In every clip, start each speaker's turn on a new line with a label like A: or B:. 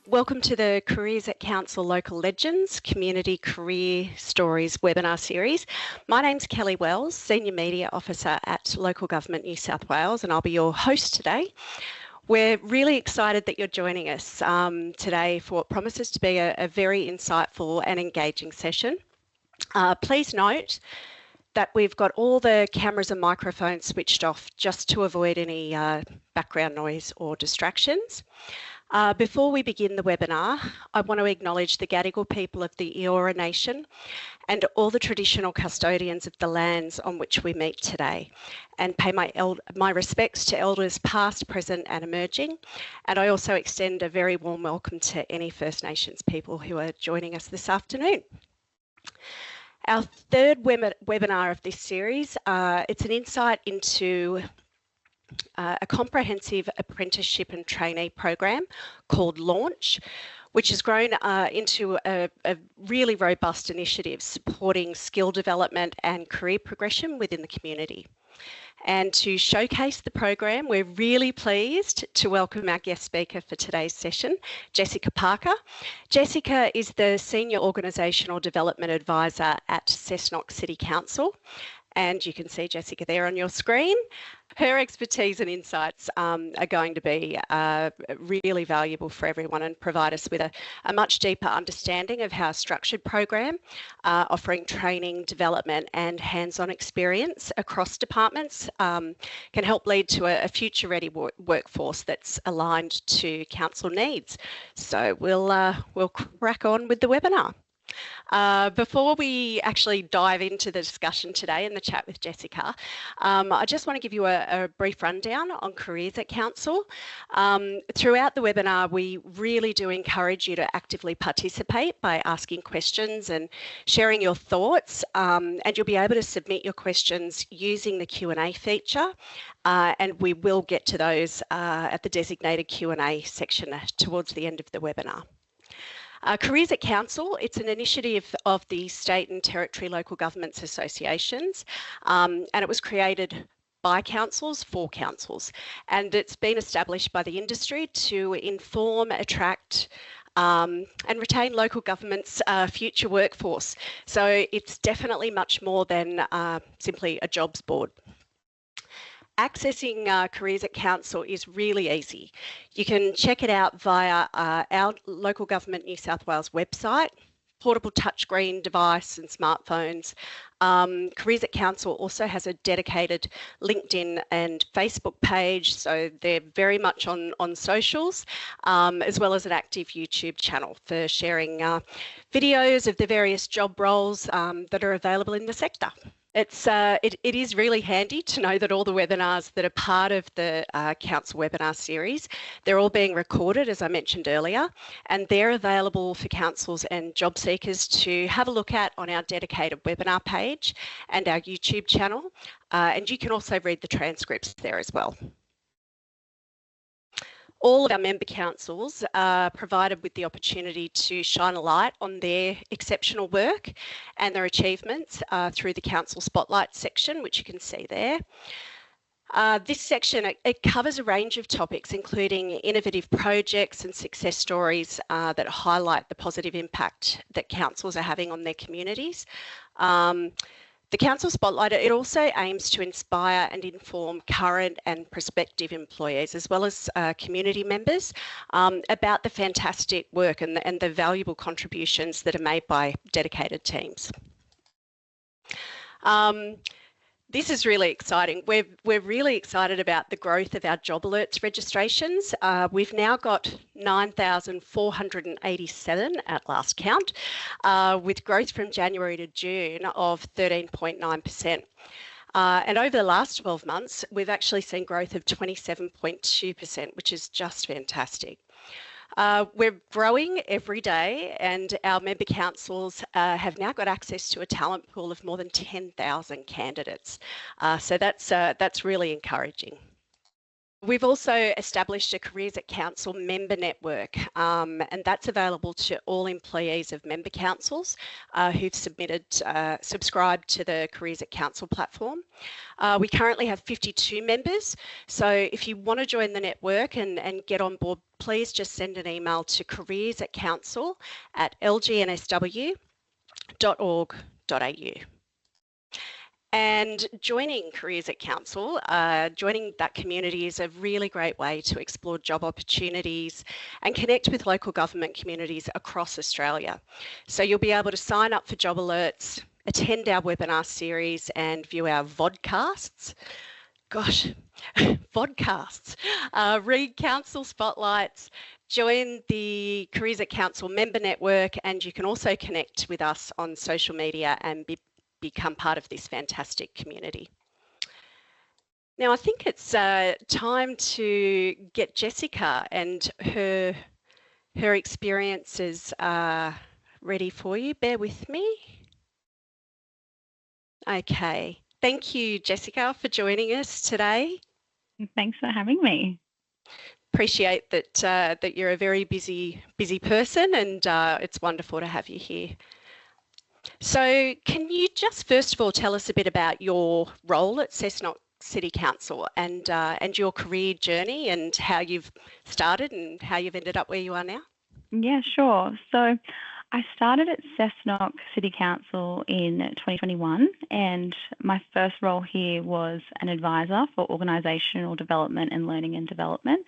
A: Welcome to the Careers at Council Local Legends Community Career Stories webinar series. My name's Kelly Wells, Senior Media Officer at Local Government New South Wales, and I'll be your host today. We're really excited that you're joining us today for what promises to be a very insightful and engaging session. Please note that we've got all the cameras and microphones switched off just to avoid any background noise or distractions. Before we begin the webinar, I want to acknowledge the Gadigal people of the Eora Nation and all the traditional custodians of the lands on which we meet today, and pay my respects to elders past, present and emerging. And I also extend a very warm welcome to any First Nations people who are joining us this afternoon. Our third webinar of this series, it's an insight into a comprehensive apprenticeship and trainee program called Launch, which has grown into a really robust initiative supporting skill development and career progression within the community. And to showcase the program, we're really pleased to welcome our guest speaker for today's session, Jessica Parker. Jessica is the Senior Organisational Development Advisor at Cessnock City Council. And you can see Jessica there on your screen. Her expertise and insights are going to be really valuable for everyone and provide us with a much deeper understanding of how a structured program offering training, development and hands-on experience across departments can help lead to a future-ready workforce that's aligned to council needs. So we'll crack on with the webinar. Before we actually dive into the discussion today and the chat with Jessica, I just want to give you a brief rundown on Careers at Council. Throughout the webinar, we really do encourage you to actively participate by asking questions and sharing your thoughts, and you'll be able to submit your questions using the Q&A feature, and we will get to those at the designated Q&A section towards the end of the webinar. Careers at Council, it's an initiative of the State and Territory Local Governments Associations, and it was created by councils for councils, and it's been established by the industry to inform, attract and retain local government's future workforce. So it's definitely much more than simply a jobs board. Accessing Careers at Council is really easy. You can check it out via our Local Government New South Wales website, portable touchscreen device and smartphones. Careers at Council also has a dedicated LinkedIn and Facebook page, so they're very much on socials, as well as an active YouTube channel for sharing videos of the various job roles that are available in the sector. It is really handy to know that all the webinars that are part of the Council webinar series, they're all being recorded, as I mentioned earlier, and they're available for councils and job seekers to have a look at on our dedicated webinar page and our YouTube channel, and you can also read the transcripts there as well. All of our member councils are provided with the opportunity to shine a light on their exceptional work and their achievements through the Council Spotlight section, which you can see there. This section, it covers a range of topics, including innovative projects and success stories that highlight the positive impact that councils are having on their communities. The Council Spotlight, it also aims to inspire and inform current and prospective employees, as well as community members, about the fantastic work and the valuable contributions that are made by dedicated teams. This is really exciting. We're really excited about the growth of our job alerts registrations. We've now got 9,487 at last count, with growth from January to June of 13.9%. And over the last 12 months, we've actually seen growth of 27.2%, which is just fantastic. We're growing every day, and our member councils have now got access to a talent pool of more than 10,000 candidates. So that's really encouraging. We've also established a Careers at Council member network, and that's available to all employees of member councils who've subscribed to the Careers at Council platform. We currently have 52 members, so if you want to join the network and get on board, please just send an email to careers@lgnsw.org.au. And joining Careers at Council, joining that community is a really great way to explore job opportunities and connect with local government communities across Australia. So you'll be able to sign up for job alerts, attend our webinar series and view our vodcasts. Gosh, vodcasts. Read council spotlights, join the Careers at Council member network, and you can also connect with us on social media and become part of this fantastic community. Now, I think it's time to get Jessica and her experiences ready for you. Bear with me. Okay. Thank you, Jessica, for joining us today.
B: Thanks for having me.
A: Appreciate that you're a very busy person, and it's wonderful to have you here. So can you just first of all tell us a bit about your role at Cessnock City Council and your career journey and how you've started and how you've ended up where you are now?
B: Yeah, sure. So I started at Cessnock City Council in 2021, and my first role here was an advisor for organisational development and learning and development.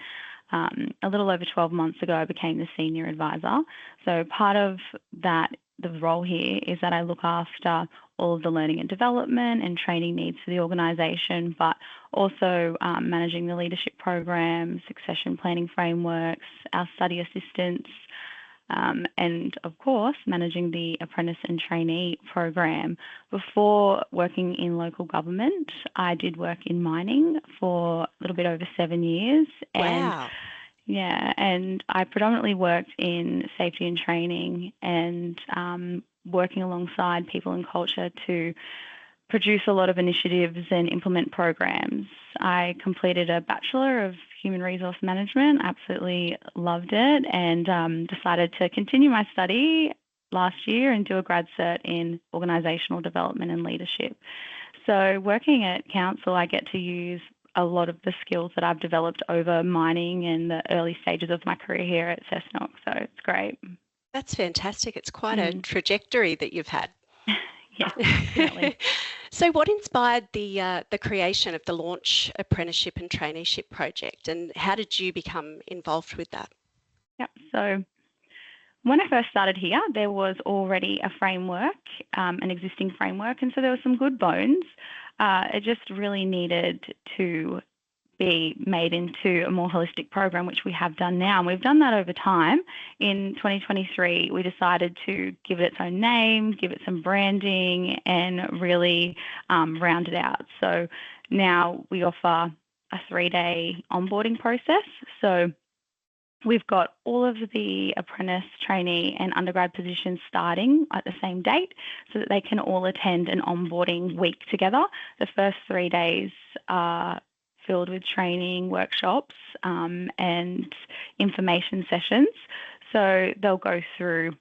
B: A little over 12 months ago, I became the senior advisor. So part of that, the role here is that I look after all of the learning and development and training needs for the organisation, but also managing the leadership program, succession planning frameworks, our study assistants, and of course, managing the apprentice and trainee program. Before working in local government, I did work in mining for a little bit over 7 years.
A: Wow.
B: And I predominantly worked in safety and training and working alongside people and culture to produce a lot of initiatives and implement programs. I completed a Bachelor of Human Resource Management, absolutely loved it, and decided to continue my study last year and do a grad cert in organisational development and leadership. So working at council, I get to use a lot of the skills that I've developed over mining and the early stages of my career here at Cessnock, so it's great.
A: That's fantastic. It's quite a trajectory that you've had.
B: Yeah, definitely.
A: So what inspired the creation of the Launch Apprenticeship and Traineeship Project, and how did you become involved with that?
B: Yep. So when I first started here, there was already a framework, an existing framework, and so there was some good bones. It just really needed to be made into a more holistic program, which we have done now. And we've done that over time. In 2023, we decided to give it its own name, give it some branding, and really round it out. So now we offer a 3-day onboarding process. So we've got all of the apprentice, trainee and undergrad positions starting at the same date so that they can all attend an onboarding week together. The first 3 days are filled with training, workshops and information sessions. So they'll go through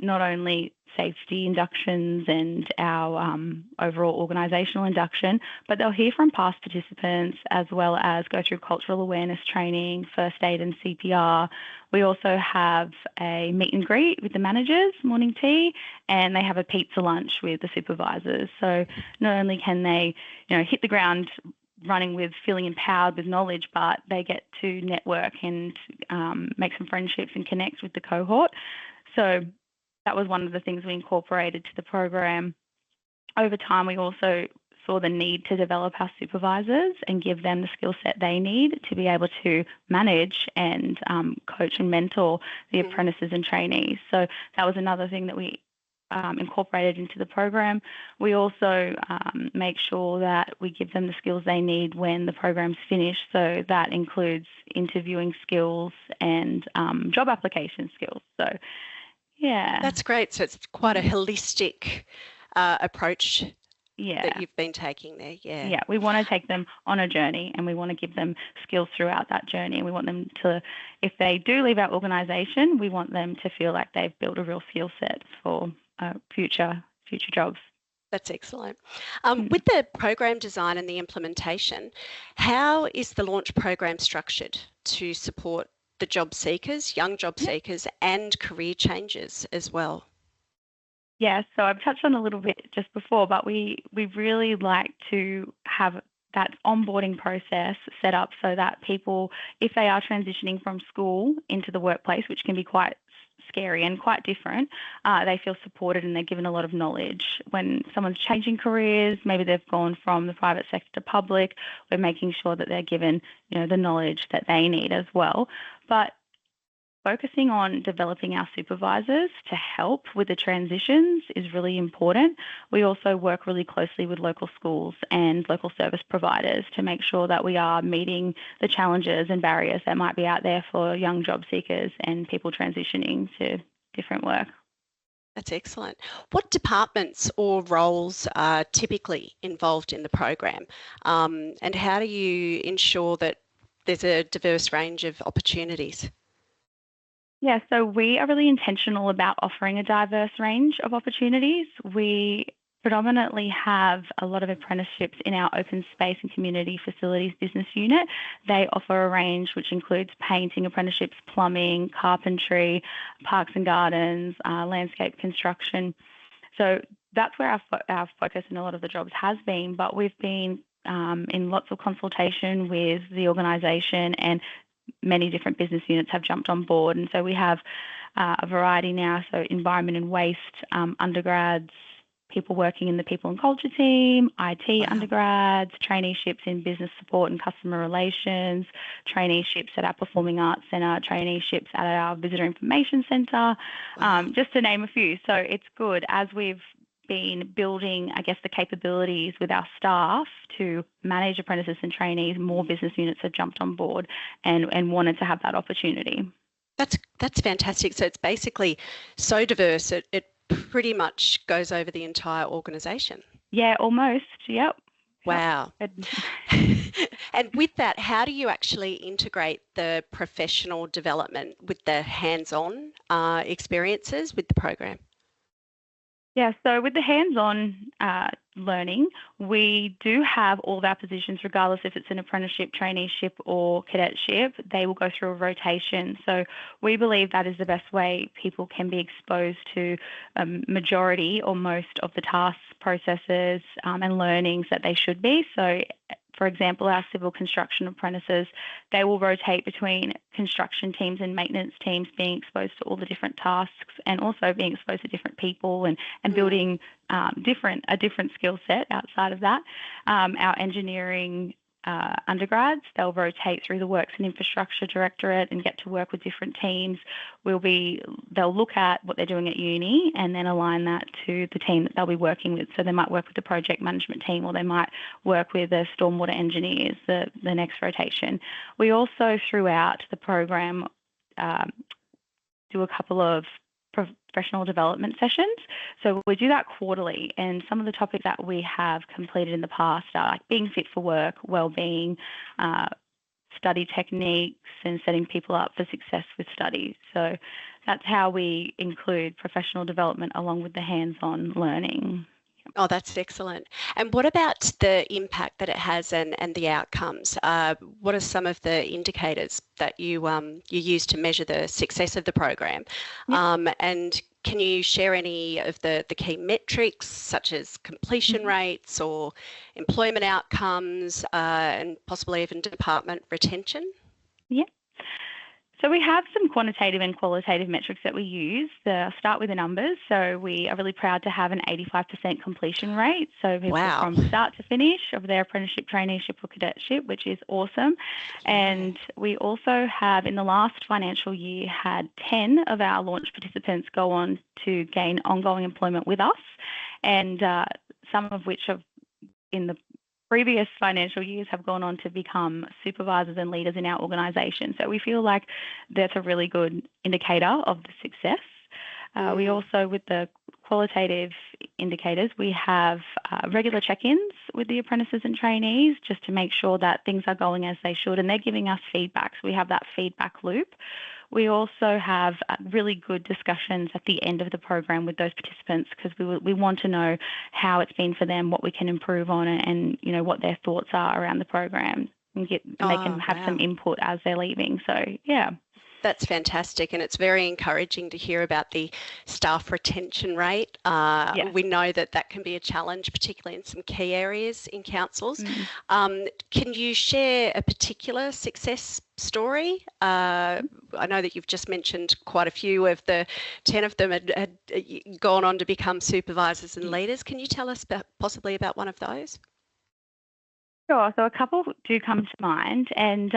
B: not only safety inductions and our overall organisational induction, but they'll hear from past participants as well as go through cultural awareness training, first aid and CPR. We also have a meet and greet with the managers, morning tea, and they have a pizza lunch with the supervisors. So not only can they, hit the ground running with feeling empowered with knowledge, but they get to network and make some friendships and connect with the cohort. So that was one of the things we incorporated to the program. Over time, we also saw the need to develop our supervisors and give them the skill set they need to be able to manage and coach and mentor the apprentices and trainees. So that was another thing that we incorporated into the program. We also make sure that we give them the skills they need when the program's finished. So that includes interviewing skills and job application skills. So, yeah.
A: That's great. So it's quite a holistic approach that you've been taking there. Yeah.
B: Yeah, we want to take them on a journey, and we want to give them skills throughout that journey. And we want them to, if they do leave our organisation, we want them to feel like they've built a real skill set for future jobs.
A: That's excellent. With the program design and the implementation, how is the launch program structured to support the job seekers, young job seekers, and career changes as well?
B: Yeah, so I've touched on a little bit just before, but we really like to have that onboarding process set up so that people, if they are transitioning from school into the workplace, which can be quite scary and quite different, they feel supported and they're given a lot of knowledge. When someone's changing careers, maybe they've gone from the private sector to public, we're making sure that they're given, the knowledge that they need as well. But focusing on developing our supervisors to help with the transitions is really important. We also work really closely with local schools and local service providers to make sure that we are meeting the challenges and barriers that might be out there for young job seekers and people transitioning to different work.
A: That's excellent. What departments or roles are typically involved in the program, and how do you ensure that there's a diverse range of opportunities?
B: Yeah, so we are really intentional about offering a diverse range of opportunities. We predominantly have a lot of apprenticeships in our open space and community facilities business unit. They offer a range which includes painting apprenticeships, plumbing, carpentry, parks and gardens, landscape construction. So that's where our focus in a lot of the jobs has been, but we've been in lots of consultation with the organisation, and many different business units have jumped on board. And so we have a variety now, so environment and waste undergrads, people working in the people and culture team, IT undergrads, traineeships in business support and customer relations, traineeships at our Performing Arts Centre, traineeships at our Visitor Information Centre, just to name a few. So it's good as we've been building, I guess, the capabilities with our staff to manage apprentices and trainees. More business units have jumped on board and wanted to have that opportunity.
A: That's fantastic. So it's basically so diverse, it pretty much goes over the entire organisation.
B: Yeah, almost. Yep.
A: Wow. And with that, how do you actually integrate the professional development with the hands-on experiences with the program?
B: Yeah, so with the hands-on learning, we do have all of our positions, regardless if it's an apprenticeship, traineeship or cadetship, they will go through a rotation. So we believe that is the best way people can be exposed to majority or most of the tasks, processes and learnings that they should be. So for example, our civil construction apprentices, they will rotate between construction teams and maintenance teams, being exposed to all the different tasks and also being exposed to different people and building a different skill set outside of that. Our engineering undergrads, they'll rotate through the Works and Infrastructure Directorate and get to work with different teams. They'll look at what they're doing at uni and then align that to the team that they'll be working with. So they might work with the project management team, or they might work with the stormwater engineers the next rotation. We also, throughout the program, do a couple of professional development sessions. So we do that quarterly, and some of the topics that we have completed in the past are like being fit for work, well-being, study techniques, and setting people up for success with studies. So that's how we include professional development along with the hands-on learning.
A: Oh, that's excellent. And what about the impact that it has and the outcomes? What are some of the indicators that you use to measure the success of the program? Yep. And can you share any of the key metrics, such as completion rates or employment outcomes, and possibly even department retention?
B: Yeah. So we have some quantitative and qualitative metrics that we use. I'll start with the numbers. So we are really proud to have an 85% completion rate. So people from start to finish of their apprenticeship, traineeship or cadetship, which is awesome. And we also have, in the last financial year, had 10 of our launch participants go on to gain ongoing employment with us, and some of which have, in the previous financial years, have gone on to become supervisors and leaders in our organisation. So we feel like that's a really good indicator of the success. We also, with the qualitative indicators, we have regular check-ins with the apprentices and trainees just to make sure that things are going as they should, and they're giving us feedback. So we have that feedback loop. We also have really good discussions at the end of the program with those participants, because we want to know how it's been for them, what we can improve on, and you know, what their thoughts are around the program, and they can have some input as they're leaving. So yeah.
A: That's fantastic, and it's very encouraging to hear about the staff retention rate. We know that can be a challenge, particularly in some key areas in councils. Can you share a particular success story? I know that you've just mentioned quite a few of the 10 of them had gone on to become supervisors and leaders. Can you tell us possibly about one of those?
B: Sure. So a couple do come to mind, and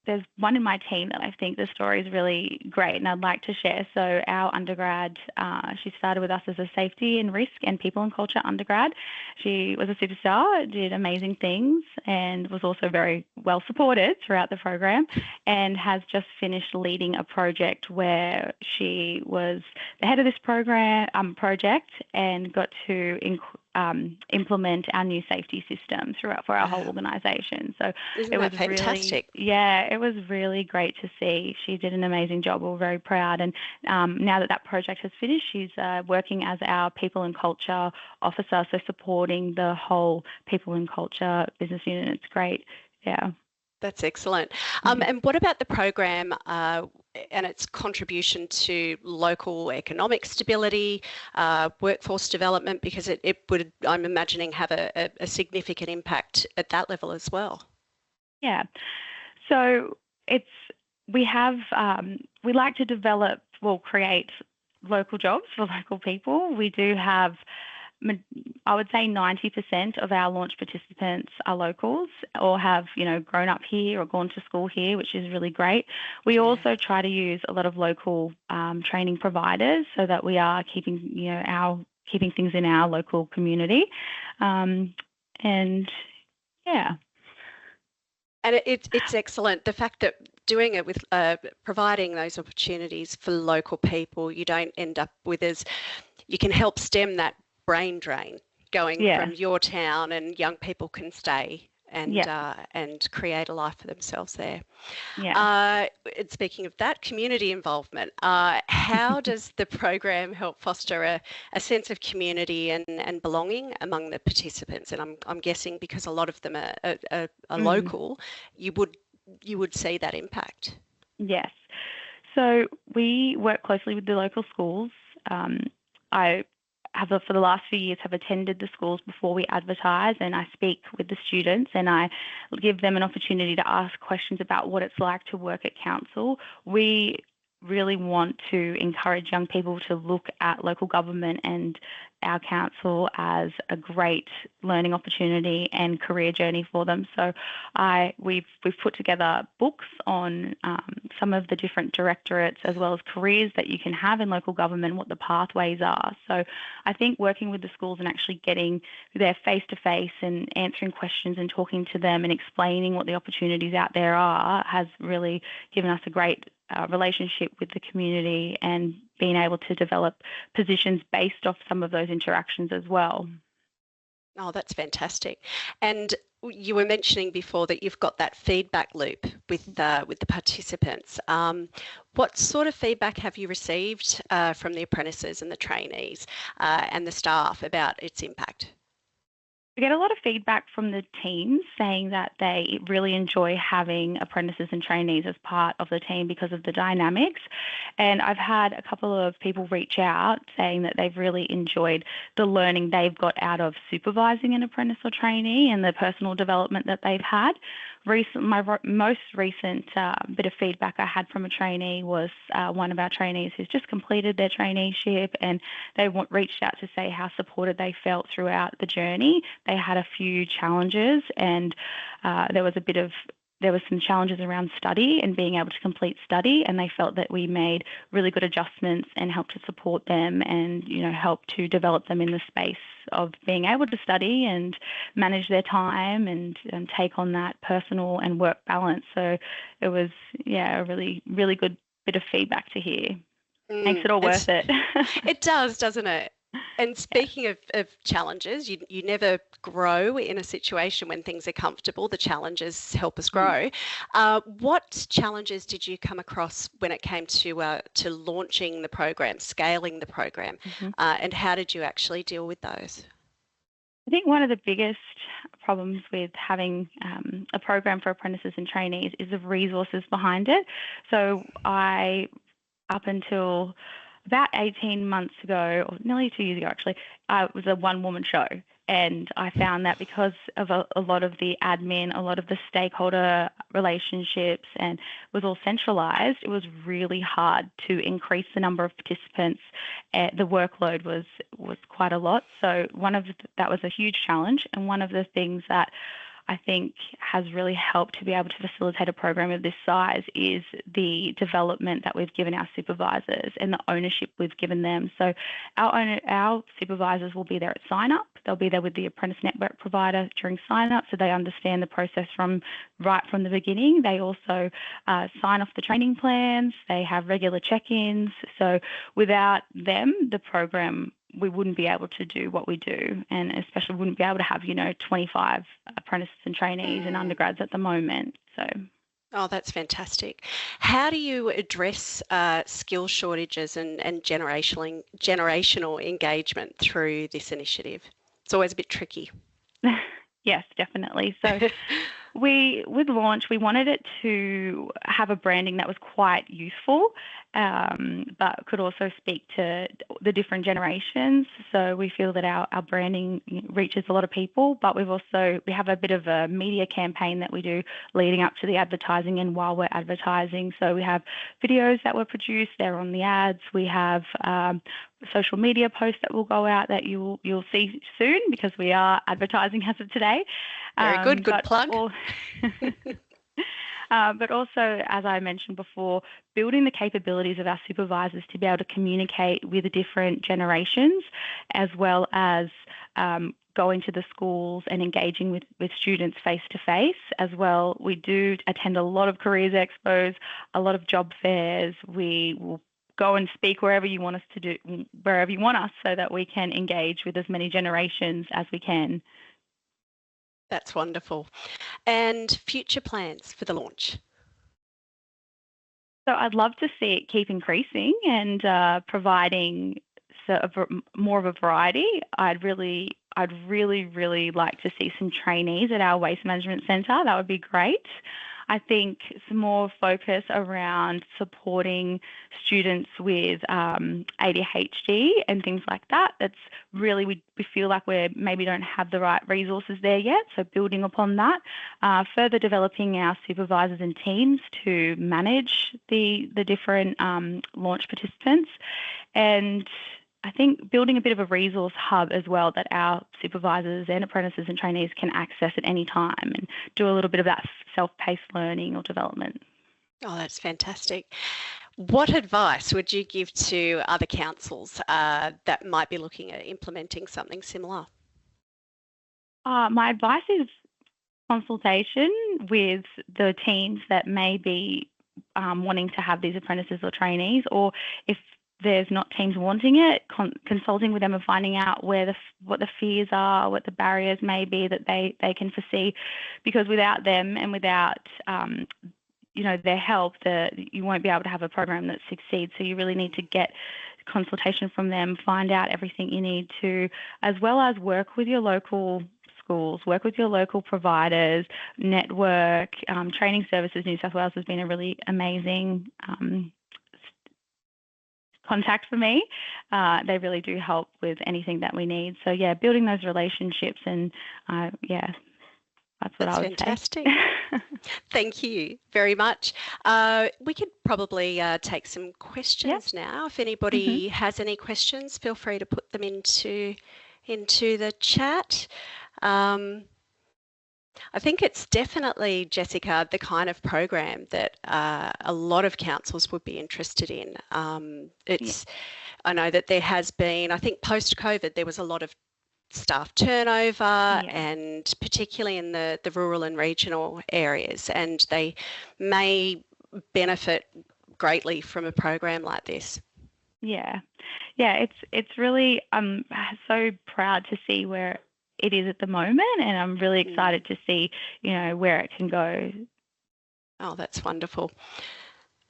B: there's one in my team that I think the story is really great and I'd like to share. So our undergrad, she started with us as a safety and risk and people and culture undergrad. She was a superstar, did amazing things, and was also very well supported throughout the program, and has just finished leading a project where she was the head of this project and got to implement our new safety system for our whole organisation. So
A: it was fantastic.
B: It was really great to see. She did an amazing job. We're very proud. And now that project has finished, she's working as our people and culture officer, so supporting the whole people and culture business unit. It's great. Yeah.
A: That's excellent. And what about the program and its contribution to local economic stability, workforce development, because it would, I'm imagining, have a significant impact at that level as well?
B: Yeah. So we like to create local jobs for local people. We do have, I would say 90% of our launch participants are locals or have, grown up here or gone to school here, which is really great. We also try to use a lot of local training providers so that we are keeping things in our local community. And
A: it's excellent. The fact that doing it with providing those opportunities for local people, you don't end up with you can help stem that brain drain going from your town, and young people can stay and create a life for themselves there. And speaking of that, community involvement, how does the program help foster a sense of community and belonging among the participants? And I'm guessing because a lot of them are local, you would see that impact.
B: Yes. So we work closely with the local schools. For the last few years, have attended the schools before we advertise, and I speak with the students and I give them an opportunity to ask questions about what it's like to work at council. We really want to encourage young people to look at local government and our council as a great learning opportunity and career journey for them. So we've put together books on some of the different directorates as well as careers that you can have in local government, what the pathways are. So I think working with the schools and actually getting there face-to-face and answering questions and talking to them and explaining what the opportunities out there are has really given us a great relationship with the community and being able to develop positions based off some of those interactions as well.
A: Oh, that's fantastic. And you were mentioning before that you've got that feedback loop with the participants. What sort of feedback have you received from the apprentices and the trainees and the staff about its impact?
B: We get a lot of feedback from the teams saying that they really enjoy having apprentices and trainees as part of the team because of the dynamics. And I've had a couple of people reach out saying that they've really enjoyed the learning they've got out of supervising an apprentice or trainee and the personal development that they've had. My most recent bit of feedback I had from a trainee was one of our trainees who's just completed their traineeship, and they reached out to say how supported they felt throughout the journey. They had a few challenges, and there was some challenges around study and being able to complete study, and they felt that we made really good adjustments and helped to support them and help to develop them in the space of being able to study and manage their time and take on that personal and work balance. So it was a really, really good bit of feedback to hear. Makes it all worth it.
A: It does, doesn't it? And speaking of challenges, you never grow in a situation when things are comfortable. The challenges help us grow. What challenges did you come across when it came to launching the program, scaling the program, and how did you actually deal with those?
B: I think one of the biggest problems with having a program for apprentices and trainees is the resources behind it. So up until about 18 months ago, or nearly 2 years ago actually, it was a one-woman show. And I found that because of a lot of the admin, a lot of the stakeholder relationships, and was all centralised, it was really hard to increase the number of participants. The workload was quite a lot. So that was a huge challenge. And one of the things that I think has really helped to be able to facilitate a program of this size is the development that we've given our supervisors and the ownership we've given them. So our supervisors will be there at sign up. They'll be there with the apprentice network provider during sign up, so they understand the process right from the beginning. They also sign off the training plans. They have regular check-ins. So without them, the program, we wouldn't be able to do what we do, and especially wouldn't be able to have 25 apprentices and trainees and undergrads at the moment. So.
A: Oh, that's fantastic. How do you address skill shortages and generational engagement through this initiative? It's always a bit tricky.
B: Yes, definitely. So with launch, we wanted it to have a branding that was quite youthful, but could also speak to the different generations. So we feel that our branding reaches a lot of people, but we have a bit of a media campaign that we do leading up to the advertising and while we're advertising. So we have videos that were produced, they're on the ads. We have social media posts that will go out that you'll see soon, because we are advertising as of today.
A: Very good plug.
B: But also, as I mentioned before, building the capabilities of our supervisors to be able to communicate with the different generations, as well as going to the schools and engaging with students face-to-face as well. We do attend a lot of careers expos, a lot of job fairs. We will go and speak wherever you want us, so that we can engage with as many generations as we can.
A: That's wonderful. And future plans for the launch?
B: So I'd love to see it keep increasing and providing more of a variety. I'd really like to see some trainees at our waste management centre. That would be great. I think some more focus around supporting students with ADHD and things like that. That's really, we feel like we maybe don't have the right resources there yet. So building upon that, further developing our supervisors and teams to manage the different launch participants, and I think building a bit of a resource hub as well that our supervisors and apprentices and trainees can access at any time and do a little bit of that self-paced learning or development.
A: Oh, that's fantastic. What advice would you give to other councils that might be looking at implementing something similar?
B: My advice is consultation with the teams that may be wanting to have these apprentices or trainees, or if there's not teams wanting it, consulting with them and finding out what the fears are, what the barriers may be that they can foresee, because without them and without their help, you won't be able to have a program that succeeds. So you really need to get consultation from them, find out everything you need to, as well as work with your local schools, work with your local providers, network. Training Services New South Wales has been a really amazing contact for me. They really do help with anything that we need. So yeah, building those relationships and that's what I would
A: fantastic.
B: say.
A: Thank you very much. We could probably take some questions now. If anybody has any questions, feel free to put them into the chat. I think it's definitely, Jessica, the kind of program that a lot of councils would be interested in. I know that there has been, I think post-COVID, there was a lot of staff turnover, and particularly in the rural and regional areas, and they may benefit greatly from a program like this.
B: Yeah. It's really, I'm so proud to see where it is at the moment, and I'm really excited to see, where it can go.
A: Oh, that's wonderful.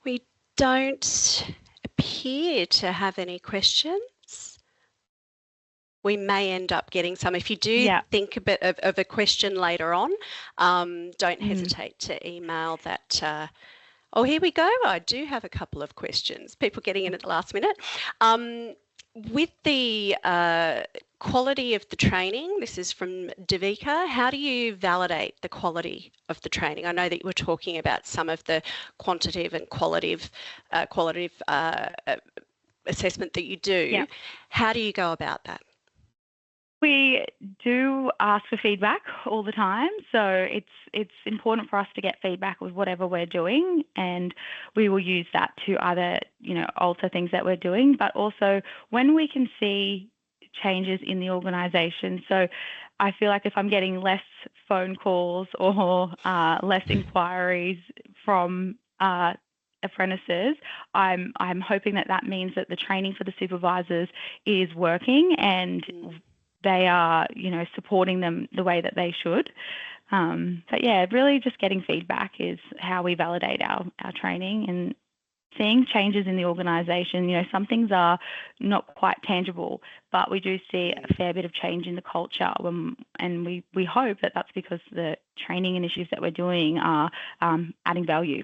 A: We don't appear to have any questions. We may end up getting some. If you do think a bit of a question later on, don't hesitate to email that. Oh, here we go. I do have a couple of questions. People getting in at the last minute. With the quality of the training, this is from Devika. How do you validate the quality of the training? I know that you were talking about some of the quantitative and qualitative assessment that you do.
B: Yeah.
A: How do you go about that?
B: We do ask for feedback all the time, so it's important for us to get feedback with whatever we're doing, and we will use that to either alter things that we're doing, but also when we can see changes in the organisation. So I feel like if I'm getting less phone calls or less inquiries from apprentices, I'm hoping that means that the training for the supervisors is working and they are, supporting them the way that they should. But yeah, really just getting feedback is how we validate our training, and seeing changes in the organisation. Some things are not quite tangible, but we do see a fair bit of change in the culture, and we hope that that's because the training initiatives that we're doing are adding value.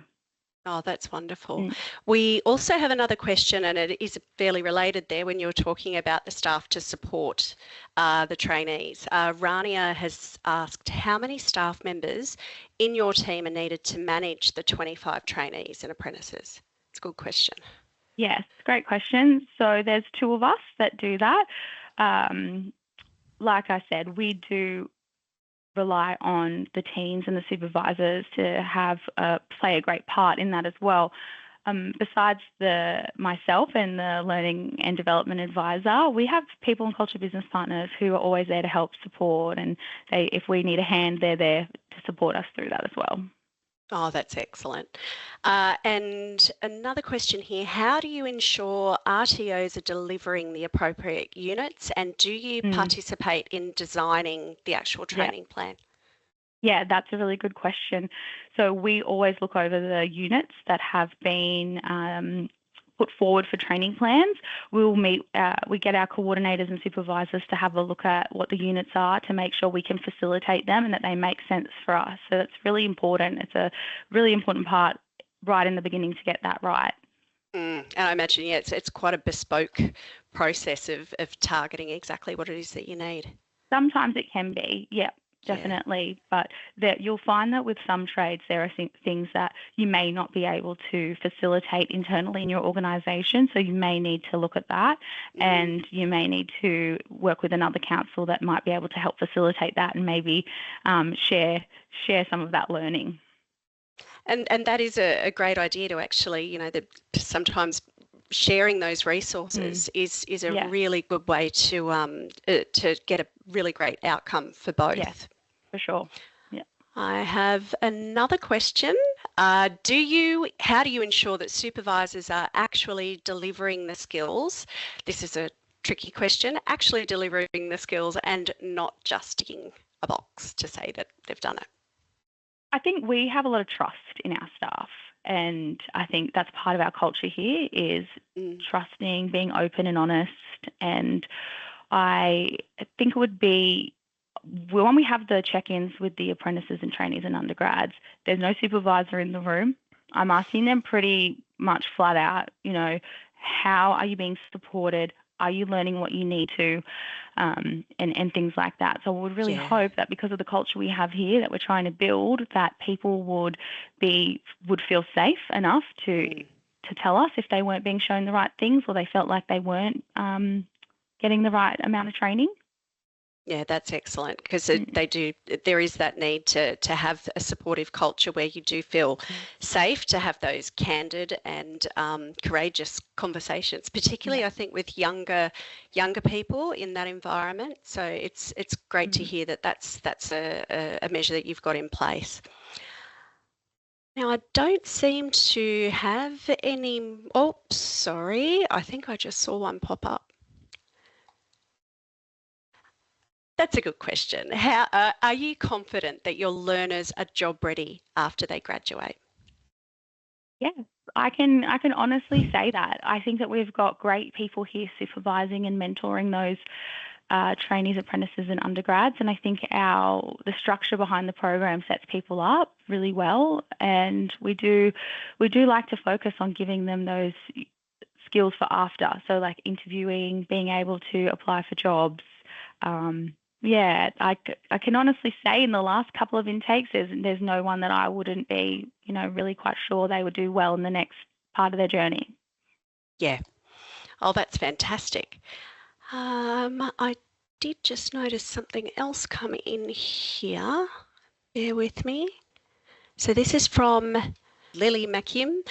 A: Oh, that's wonderful. We also have another question, and it is fairly related there when you were talking about the staff to support the trainees. Rania has asked, how many staff members in your team are needed to manage the 25 trainees and apprentices? It's a good question.
B: Yes, great question. So there's 2 of us that do that. Like I said, we do rely on the teams and the supervisors to play a great part in that as well. Besides myself and the learning and development advisor, we have people and culture business partners who are always there to help support, and if we need a hand, they're there to support us through that as well.
A: Oh, that's excellent. And another question here, how do you ensure RTOs are delivering the appropriate units, and do you participate in designing the actual training plan?
B: Yeah, that's a really good question. So we always look over the units that have been put forward for training plans. We'll meet, we get our coordinators and supervisors to have a look at what the units are to make sure we can facilitate them and that they make sense for us. So that's really important. It's a really important part right in the beginning to get that right.
A: And I imagine, it's quite a bespoke process of targeting exactly what it is that you need.
B: Sometimes it can be, definitely. But you'll find that with some trades, there are things that you may not be able to facilitate internally in your organisation. So you may need to look at that, and you may need to work with another council that might be able to help facilitate that and maybe share some of that learning.
A: And that is a great idea to actually, sometimes sharing those resources is a really good way to get a really great outcome for both.
B: Yes, for sure. Yeah.
A: I have another question. How do you ensure that supervisors are actually delivering the skills? This is a tricky question. Actually delivering the skills and not just ticking a box to say that they've done it.
B: I think we have a lot of trust in our staff, and I think that's part of our culture here is trusting, being open and honest. And I think it would be when we have the check-ins with the apprentices and trainees and undergrads, there's no supervisor in the room. I'm asking them pretty much flat out, how are you being supported? Are you learning what you need to, and things like that? So I would really hope that because of the culture we have here that we're trying to build, that people would feel safe enough to tell us if they weren't being shown the right things or they felt like they weren't getting the right amount of training.
A: Yeah, that's excellent, because there is that need to have a supportive culture where you do feel safe to have those candid and courageous conversations, particularly I think with younger people in that environment. So it's great to hear that that's a measure that you've got in place. Now, I don't seem to have any. Oh, sorry. I think I just saw one pop up. That's a good question. How are you confident that your learners are job ready after they graduate?
B: Yes, I can honestly say that. I think that we've got great people here supervising and mentoring those trainees, apprentices, and undergrads. And I think the structure behind the program sets people up really well. And we do like to focus on giving them those skills for after. So like interviewing, being able to apply for jobs. Yeah, I can honestly say in the last couple of intakes, there's no one that I wouldn't be, really quite sure they would do well in the next part of their journey.
A: Yeah. Oh, that's fantastic. I did just notice something else come in here. Bear with me. So this is from Lily McKim.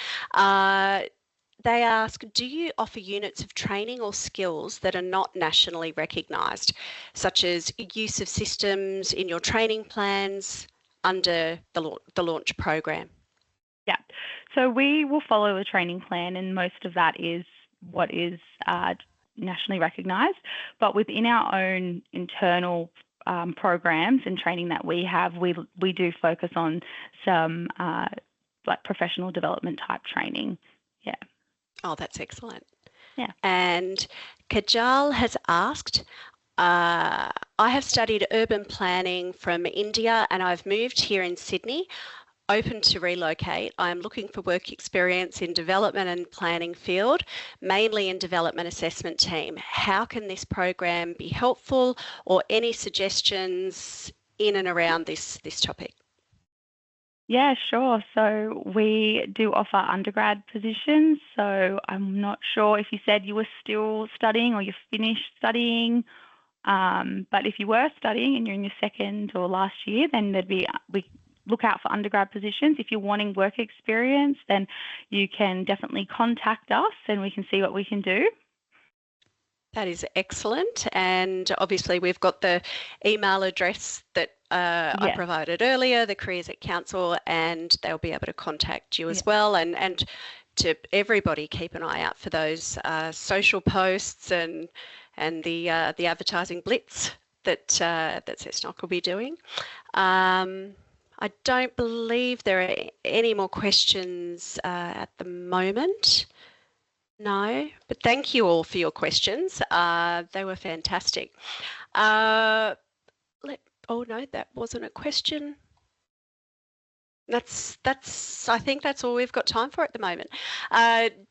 A: They ask, do you offer units of training or skills that are not nationally recognised, such as use of systems in your training plans under the launch program?
B: Yeah. So we will follow a training plan, and most of that is what is nationally recognised. But within our own internal programs and training that we have, we do focus on some like professional development type training. Yeah.
A: Oh, that's excellent.
B: Yeah.
A: And Kajal has asked, I have studied urban planning from India and I've moved here in Sydney. Open to relocate. I'm looking for work experience in development and planning field, mainly in development assessment team. How can this program be helpful, or any suggestions in and around this topic?
B: Yeah, sure. So we do offer undergrad positions. So I'm not sure if you said you were still studying or you finished studying. But if you were studying and you're in your second or last year, then we look out for undergrad positions. If you're wanting work experience, then you can definitely contact us and we can see what we can do.
A: That is excellent. And obviously we've got the email address that I provided earlier, the Careers at Council, and they'll be able to contact you as well. And to everybody, keep an eye out for those social posts and the advertising blitz that Cessnock will be doing. I don't believe there are any more questions at the moment. No, but thank you all for your questions. They were fantastic. Oh no, that wasn't a question. I think that's all we've got time for at the moment.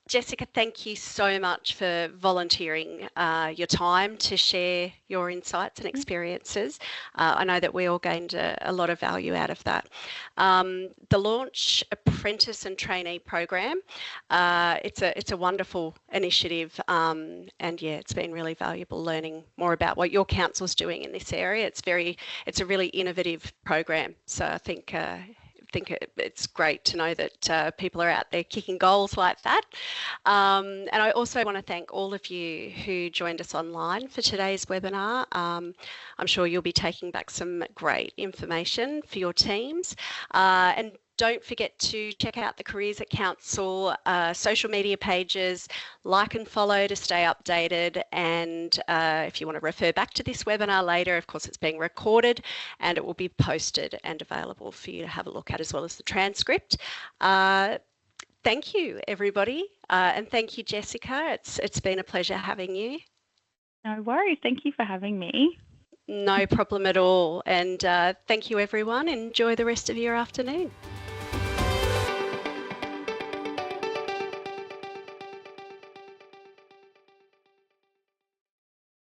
A: Jessica, thank you so much for volunteering your time to share your insights and experiences. I know that we all gained a lot of value out of that. The Launch Apprentice and Trainee Program, it's a wonderful initiative, and yeah, it's been really valuable learning more about what your council's doing in this area. It's a really innovative program, so I think it's great to know that people are out there kicking goals like that. And I also want to thank all of you who joined us online for today's webinar. I'm sure you'll be taking back some great information for your teams. And don't forget to check out the Careers at Council social media pages, like and follow to stay updated. And if you want to refer back to this webinar later, of course, it's being recorded and it will be posted and available for you to have a look at, as well as the transcript. Thank you, everybody. And thank you, Jessica. It's been a pleasure having you.
B: No worries. Thank you for having me.
A: No problem at all. And thank you, everyone. Enjoy the rest of your afternoon.